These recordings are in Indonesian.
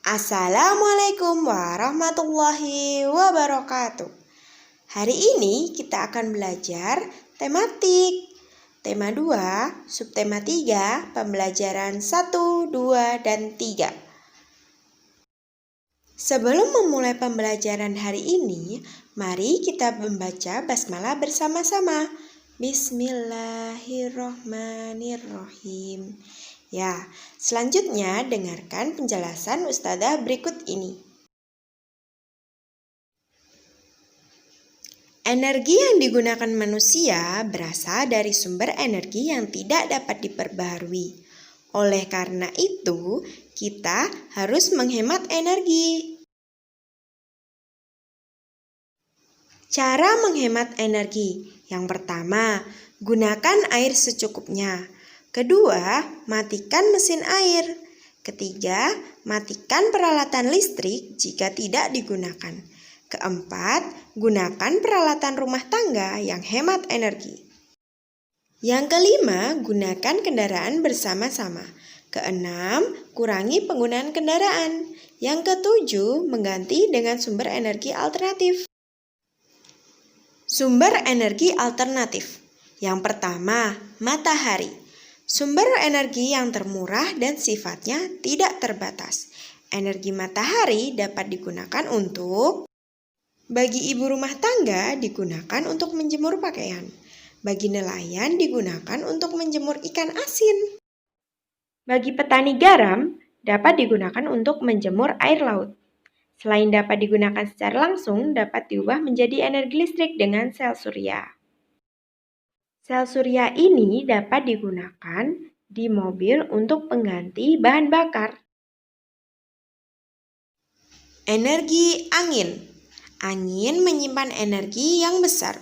Assalamualaikum warahmatullahi wabarakatuh. Hari ini kita akan belajar tematik. Tema 2, subtema 3, pembelajaran 1, 2, dan 3. Sebelum memulai pembelajaran hari ini, mari kita membaca basmalah bersama-sama. Bismillahirrohmanirrohim. Ya, selanjutnya dengarkan penjelasan Ustadzah berikut ini. Energi yang digunakan manusia berasal dari sumber energi yang tidak dapat diperbaharui. Oleh karena itu, kita harus menghemat energi. Cara menghemat energi. Yang pertama, gunakan air secukupnya. Kedua, matikan mesin air. Ketiga, matikan peralatan listrik jika tidak digunakan. Keempat, gunakan peralatan rumah tangga yang hemat energi. Yang kelima, gunakan kendaraan bersama-sama. Keenam, kurangi penggunaan kendaraan. Yang ketujuh, mengganti dengan sumber energi alternatif. Sumber energi alternatif. Yang pertama, matahari. Sumber energi yang termurah dan sifatnya tidak terbatas. Energi matahari dapat digunakan untuk bagi ibu rumah tangga digunakan untuk menjemur pakaian. Bagi nelayan digunakan untuk menjemur ikan asin. Bagi petani garam dapat digunakan untuk menjemur air laut. Selain dapat digunakan secara langsung, dapat diubah menjadi energi listrik dengan sel surya. Sel surya ini dapat digunakan di mobil untuk pengganti bahan bakar. Energi angin. Angin menyimpan energi yang besar.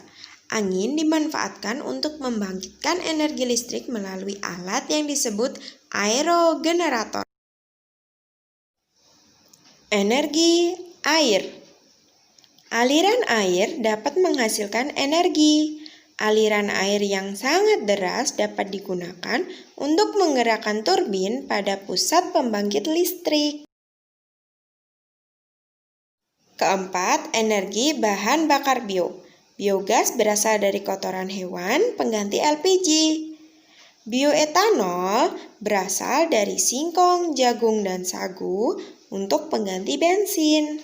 Angin dimanfaatkan untuk membangkitkan energi listrik melalui alat yang disebut aerogenerator. Energi air. Aliran air dapat menghasilkan energi. Aliran air yang sangat deras dapat digunakan untuk menggerakkan turbin pada pusat pembangkit listrik. Keempat, energi bahan bakar bio. Biogas berasal dari kotoran hewan pengganti LPG. Bioetanol berasal dari singkong, jagung, dan sagu untuk pengganti bensin.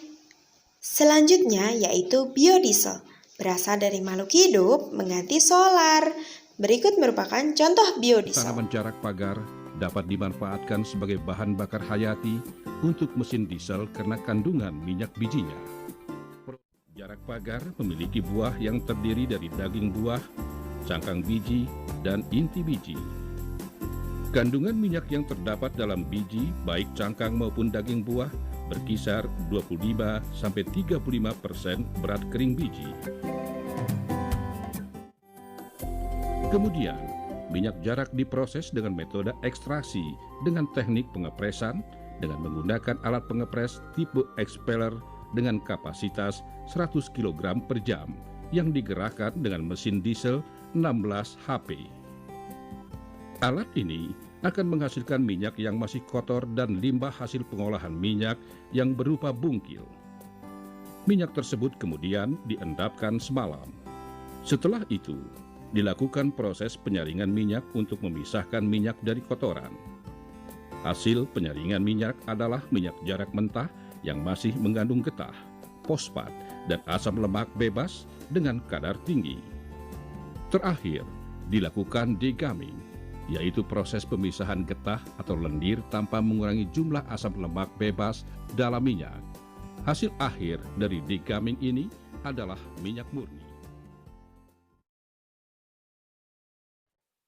Selanjutnya yaitu biodiesel, berasal dari makhluk hidup mengganti solar. Berikut merupakan contoh biodiesel. Tanaman jarak pagar dapat dimanfaatkan sebagai bahan bakar hayati untuk mesin diesel karena kandungan minyak bijinya. Jarak pagar memiliki buah yang terdiri dari daging buah, cangkang biji, dan inti biji. Kandungan minyak yang terdapat dalam biji, baik cangkang maupun daging buah, berkisar 25-35% berat kering biji. Kemudian, minyak jarak diproses dengan metode ekstraksi dengan teknik pengepresan dengan menggunakan alat pengepres tipe expeller dengan kapasitas 100 kg per jam yang digerakkan dengan mesin diesel 16 HP. Alat ini akan menghasilkan minyak yang masih kotor dan limbah hasil pengolahan minyak yang berupa bungkil. Minyak tersebut kemudian diendapkan semalam. Setelah itu, dilakukan proses penyaringan minyak untuk memisahkan minyak dari kotoran. Hasil penyaringan minyak adalah minyak jarak mentah yang masih mengandung getah, fosfat, dan asam lemak bebas dengan kadar tinggi. Terakhir, dilakukan degamming, yaitu proses pemisahan getah atau lendir tanpa mengurangi jumlah asam lemak bebas dalam minyak. Hasil akhir dari degamming ini adalah minyak murni.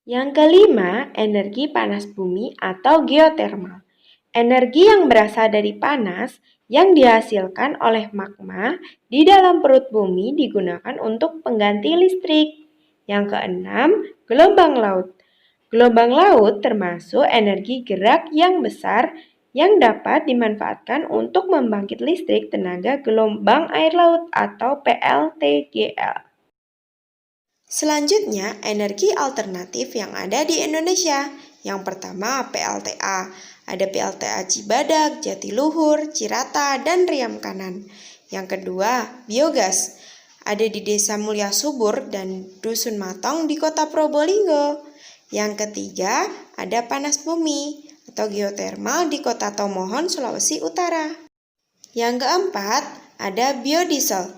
Yang kelima, energi panas bumi atau geotermal. Energi yang berasal dari panas yang dihasilkan oleh magma di dalam perut bumi digunakan untuk pengganti listrik. Yang keenam, gelombang laut. Gelombang laut termasuk energi gerak yang besar yang dapat dimanfaatkan untuk membangkit listrik tenaga gelombang air laut atau PLTGL. Selanjutnya, energi alternatif yang ada di Indonesia. Yang pertama, PLTA Ada PLTA Cibadak, Jatiluhur, Cirata, dan Riam Kanan. Yang kedua, biogas. Ada di Desa Mulya Subur dan Dusun Matong di Kota Probolinggo. Yang ketiga, ada panas bumi atau geotermal di Kota Tomohon, Sulawesi Utara. Yang keempat, ada biodiesel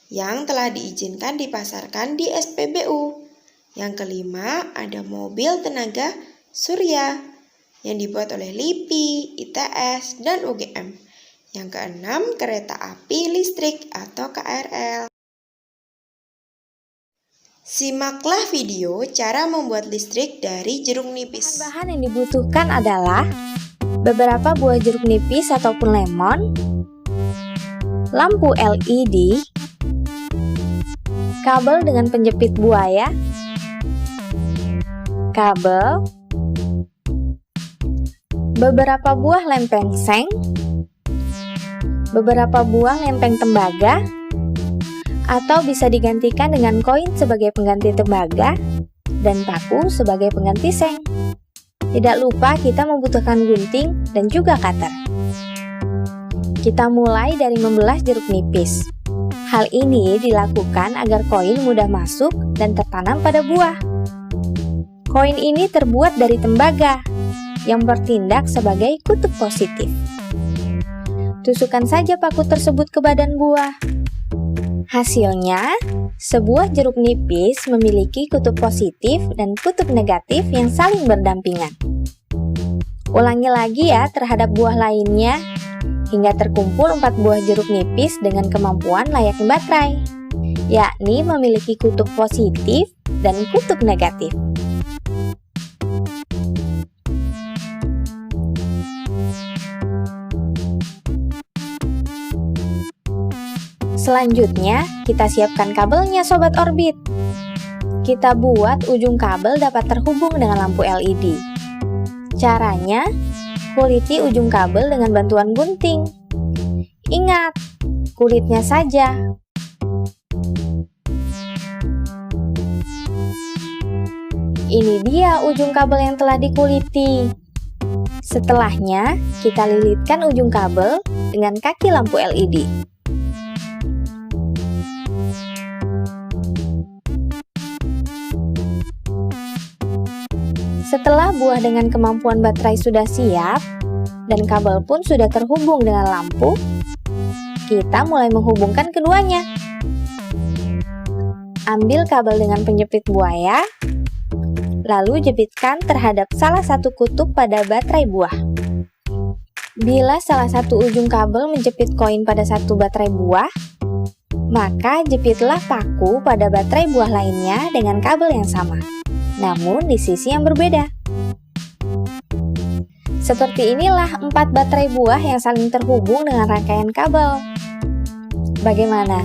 yang telah diizinkan dipasarkan di SPBU. Yang kelima, ada mobil tenaga surya yang dibuat oleh LIPI, ITS, dan UGM. Yang keenam, kereta api listrik atau KRL. Simaklah video cara membuat listrik dari jeruk nipis. Bahan yang dibutuhkan adalah beberapa buah jeruk nipis ataupun lemon, lampu LED, kabel dengan penjepit buaya, kabel, beberapa buah lempeng seng, beberapa buah lempeng tembaga, atau bisa digantikan dengan koin sebagai pengganti tembaga dan paku sebagai pengganti seng. Tidak lupa kita membutuhkan gunting dan juga cutter. Kita mulai dari membelah jeruk nipis. Hal ini dilakukan agar koin mudah masuk dan tertanam pada buah. Koin ini terbuat dari tembaga yang bertindak sebagai kutub positif. Tusukkan saja paku tersebut ke badan buah. Hasilnya, sebuah jeruk nipis memiliki kutub positif dan kutub negatif yang saling berdampingan. Ulangi lagi ya terhadap buah lainnya, hingga terkumpul 4 buah jeruk nipis dengan kemampuan layaknya baterai, yakni memiliki kutub positif dan kutub negatif. Selanjutnya, kita siapkan kabelnya Sobat Orbit. Kita buat ujung kabel dapat terhubung dengan lampu LED. Caranya, kuliti ujung kabel dengan bantuan gunting. Ingat, kulitnya saja. Ini dia ujung kabel yang telah dikuliti. Setelahnya, kita lilitkan ujung kabel dengan kaki lampu LED. Setelah buah dengan kemampuan baterai sudah siap dan kabel pun sudah terhubung dengan lampu, kita mulai menghubungkan keduanya. Ambil kabel dengan penjepit buaya, lalu jepitkan terhadap salah satu kutub pada baterai buah. Bila salah satu ujung kabel menjepit koin pada satu baterai buah, maka jepitlah paku pada baterai buah lainnya dengan kabel yang sama, namun di sisi yang berbeda. Seperti inilah 4 baterai buah yang saling terhubung dengan rangkaian kabel. Bagaimana?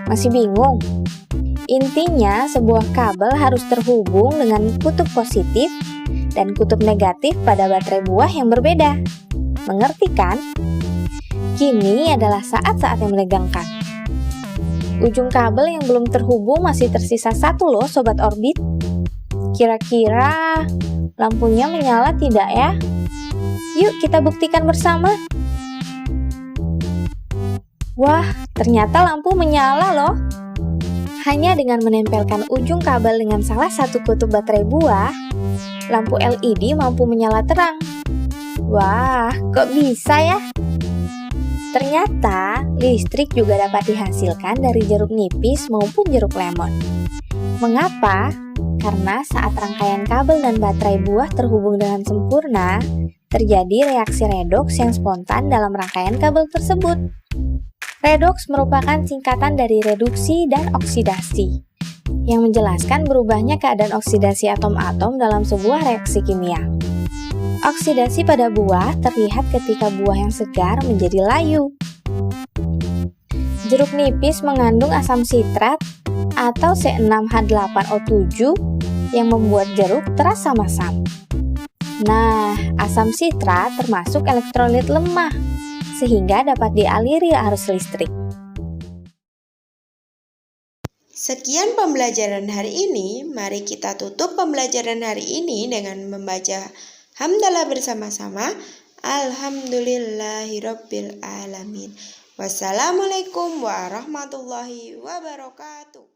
Masih bingung? Intinya, sebuah kabel harus terhubung dengan kutub positif dan kutub negatif pada baterai buah yang berbeda. Mengerti kan? Kini adalah saat-saat yang menegangkan. Ujung kabel yang belum terhubung masih tersisa 1 loh Sobat Orbit. Kira-kira lampunya menyala tidak ya? Yuk kita buktikan bersama. Wah, ternyata lampu menyala loh. Hanya dengan menempelkan ujung kabel dengan salah satu kutub baterai buah, lampu LED mampu menyala terang. Wah, kok bisa ya? Ternyata listrik juga dapat dihasilkan dari jeruk nipis maupun jeruk lemon. Mengapa? Karena saat rangkaian kabel dan baterai buah terhubung dengan sempurna, terjadi reaksi redoks yang spontan dalam rangkaian kabel tersebut. Redoks merupakan singkatan dari reduksi dan oksidasi, yang menjelaskan berubahnya keadaan oksidasi atom-atom dalam sebuah reaksi kimia. Oksidasi pada buah terlihat ketika buah yang segar menjadi layu. Jeruk nipis mengandung asam sitrat atau C6H8O7 yang membuat jeruk terasa masam. Nah, asam sitrat termasuk elektrolit lemah, sehingga dapat dialiri arus listrik. Sekian pembelajaran hari ini. Mari kita tutup pembelajaran hari ini dengan membaca hamdalah bersama-sama. Alhamdulillahirabbil alamin. Wassalamualaikum warahmatullahi wabarakatuh.